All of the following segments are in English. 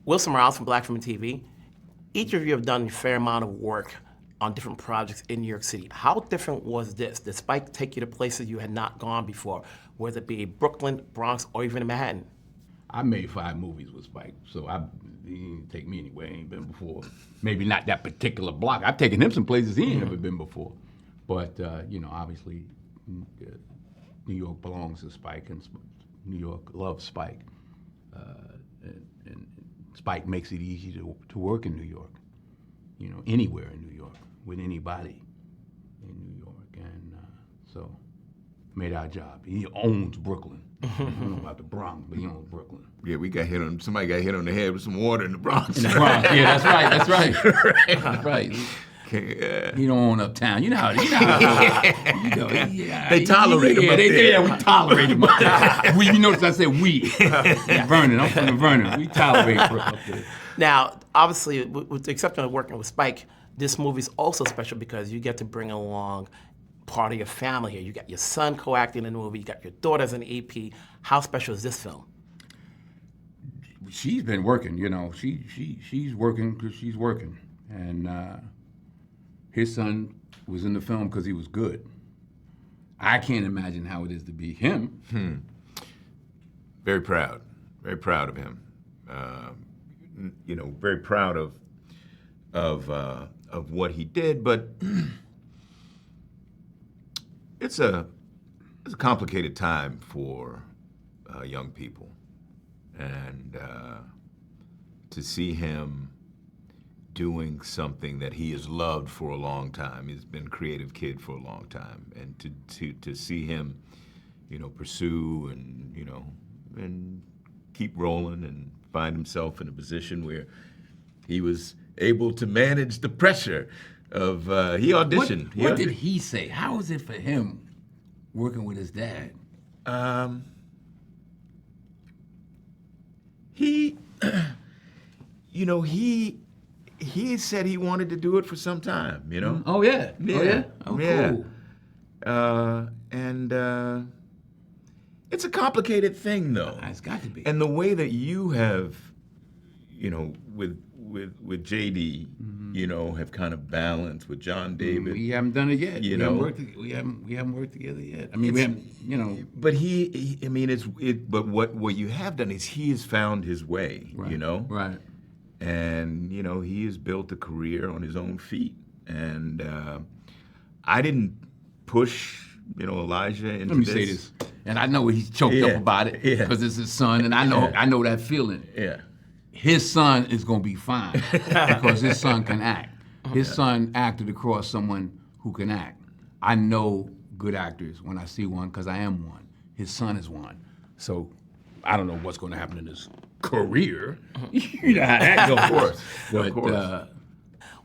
Wilson Morales from Black Film and TV. Each of you have done a fair amount of work on different projects in New York City. How different was this? Did Spike take you to places you had not gone before, whether it be Brooklyn, Bronx, or even Manhattan? I made 5 movies with Spike, so he didn't take me anywhere. He ain't been before. Maybe not that particular block. I've taken him some places he ain't never been before. But, obviously, New York belongs to Spike, and New York loves Spike. And Spike makes it easy to work in New York, anywhere in New York, with anybody in New York. And so made our job. He owns Brooklyn. I don't know about the Bronx, but he owns Brooklyn. Yeah, somebody got hit on the head with some water in the Bronx. In the Bronx, yeah, that's right. That's right. He don't own uptown. You know how they tolerate him up there. Yeah, we tolerate him up there. You notice I said we. Vernon, I'm from the Vernon. We tolerate Brooklyn up there. Now, obviously, with the exception of working with Spike, this movie's also special because you get to bring along part of your family here. You got your son co-acting in the movie, you got your daughter as an AP. How special is this film? She's been working, she's working because she's working. And his son was in the film because he was good. I can't imagine how it is to be him. Very proud of him. Very proud of what he did, but it's a complicated time for young people, and to see him doing something that he has loved for a long time. He's been a creative kid for a long time, and to see him, pursue and keep rolling and find himself in a position where he was able to manage the pressure of he auditioned. What did he say? How was it for him working with his dad? He said he wanted to do it for some time, Oh, yeah. Yeah. Oh, yeah. Cool. And it's a complicated thing, though. It's got to be. And the way that you have, with JD, have kind of balanced with John David. We haven't done it yet. We haven't worked together yet. I mean, we haven't, But but what you have done is he has found his way, right. Right. And, he has built a career on his own feet. And I didn't push, Elijah into this. Let me say this. And I know he's choked up about it because it's his son, and I know that feeling. Yeah. His son is going to be fine because his son can act. His son acted across someone who can act. I know good actors when I see one because I am one. His son is one. So I don't know what's going to happen in his career. You know how that goes. Of course. But, of course.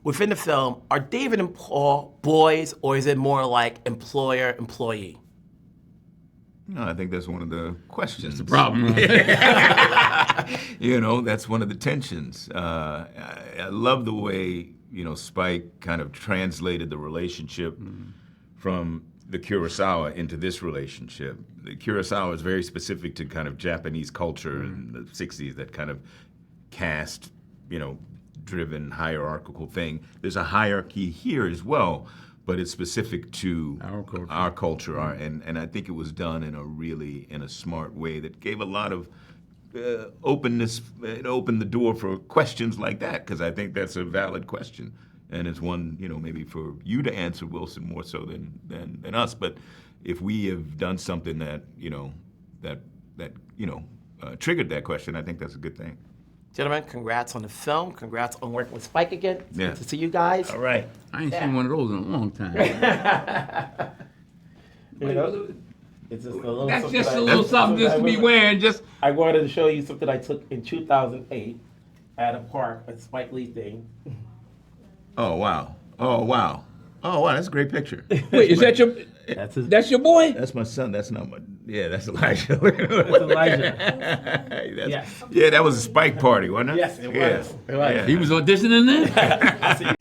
Within the film, are David and Paul boys, or is it more like employer-employee? No, I think that's one of the questions. That's the problem. That's one of the tensions. I love the way, Spike kind of translated the relationship from the Kurosawa into this relationship. The Kurosawa is very specific to kind of Japanese culture in the 60s, that kind of caste, driven hierarchical thing. There's a hierarchy here as well, but it's specific to our culture. And I think it was done in a smart way that gave a lot of openness. It opened the door for questions like that, because I think that's a valid question. And it's one, maybe for you to answer, Wilson, more so than us. But if we have done something that, triggered that question, I think that's a good thing. Gentlemen, congrats on the film. Congrats on working with Spike again. It's Yeah. good to see you guys. All right. I ain't seen one of those in a long time. It's just a little That's something just I- a little something just to be wearing. Just I wanted to show you something I took in 2008 at a park, a Spike Lee thing. Oh, wow. Oh, wow. Oh, wow, that's a great picture. wait, is that your? That's your boy? That's my son. That's not my... Yeah, that's Elijah. That's Elijah. Yes. Yeah, that was a Spike party, wasn't it? Yes, it was. It was. Yeah. He was auditioning then?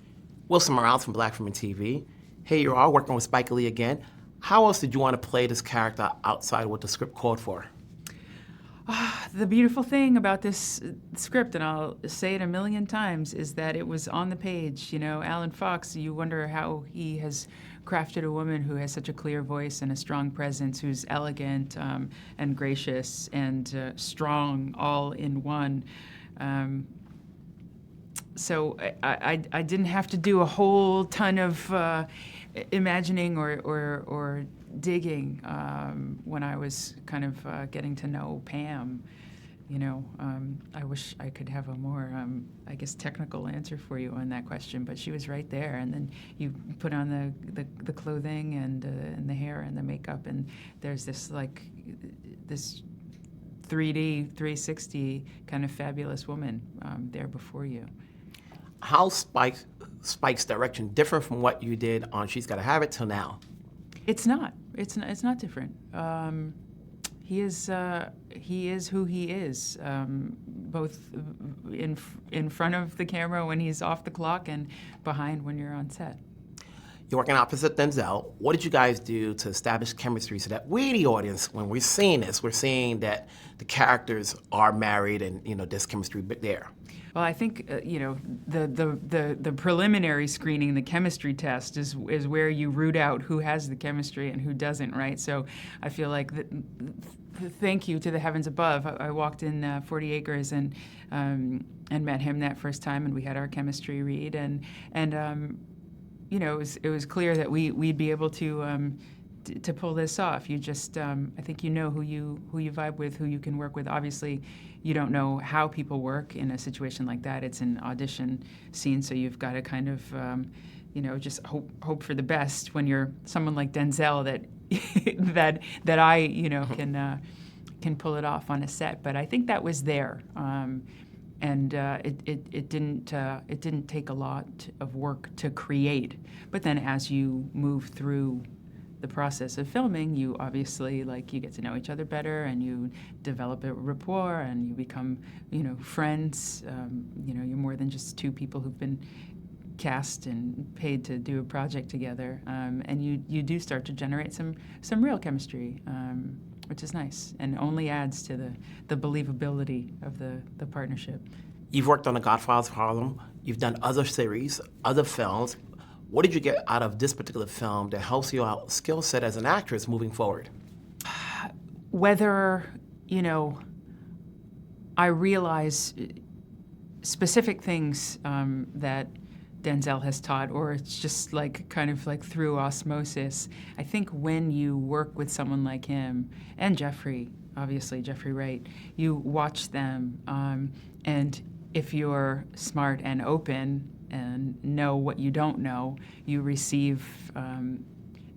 Wilson Morales from Black Film and TV. Hey, you're all working with Spike Lee again. How else did you want to play this character outside what the script called for? The beautiful thing about this script, and I'll say it a million times, is that it was on the page. You know, Alan Fox, you wonder how he has crafted a woman who has such a clear voice and a strong presence, who's elegant and gracious and strong all in one. So I didn't have to do a whole ton of imagining or digging when I was kind of getting to know Pam. You know, I wish I could have a more, I guess, technical answer for you on that question, but she was right there. And then you put on the clothing and the hair and the makeup, and there's this this 3D, 360 kind of fabulous woman there before you. How's Spike's direction different from what you did on She's Gotta Have It till now? It's not. It's not different. He is who he is, both in front of the camera when he's off the clock and behind when you're on set. You're working opposite Denzel. What did you guys do to establish chemistry so that we, the audience, when we're seeing this, we're seeing that the characters are married and there's chemistry there? Well, I think the preliminary screening, the chemistry test, is where you root out who has the chemistry and who doesn't, right? So I feel like thank you to the heavens above. I walked in 40 Acres and met him that first time, and we had our chemistry read, and it was clear that we'd be able to pull this off. You just, I think you know who you vibe with, who you can work with. Obviously, you don't know how people work in a situation like that. It's an audition scene, so you've got to kind of, just hope for the best when you're someone like Denzel that I, can pull it off on a set. But I think that was there, and it didn't take a lot of work to create. But then as you move through the process of filming, you obviously you get to know each other better, and you develop a rapport, and you become friends. You're more than just two people who've been cast and paid to do a project together, and you do start to generate some real chemistry, which is nice and only adds to the believability of the partnership. You've worked on The Godfathers of Harlem. You've done other series, other films. What did you get out of this particular film that helps your skill set as an actress moving forward? Whether, I realize specific things that Denzel has taught, or it's just kind of through osmosis. I think when you work with someone like him, and Jeffrey Wright, you watch them, and if you're smart and open and know what you don't know, you receive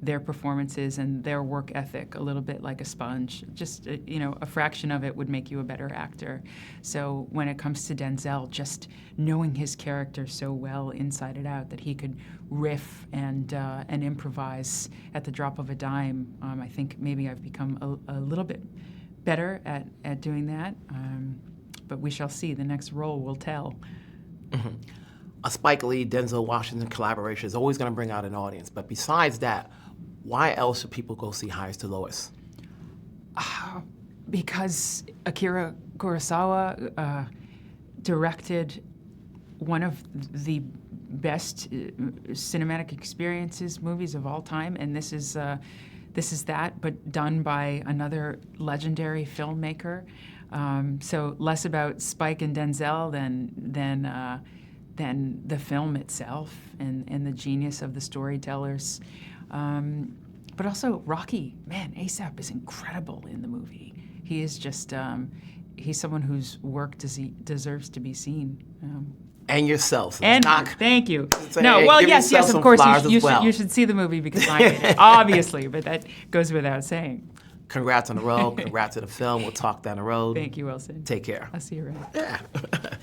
their performances and their work ethic a little bit like a sponge. Just, a fraction of it would make you a better actor. So when it comes to Denzel, just knowing his character so well inside and out that he could riff and improvise at the drop of a dime, I think maybe I've become a little bit better at doing that. But we shall see. The next role will tell. Mm-hmm. A Spike Lee, Denzel Washington collaboration is always going to bring out an audience. But besides that, why else should people go see Highest to Lowest? Because Akira Kurosawa directed one of the best cinematic experiences movies of all time, and this is that, but done by another legendary filmmaker. So less about Spike and Denzel than the film itself and the genius of the storytellers. But also Rocky, man, ASAP is incredible in the movie. He is just, he's someone whose work deserves to be seen. And yourself. And thank you. Yes, of course, you should see the movie because I'm in it, obviously, but that goes without saying. Congrats on the road. Congrats to the film. We'll talk down the road. Thank you, Wilson. Take care. I'll see you around. Yeah.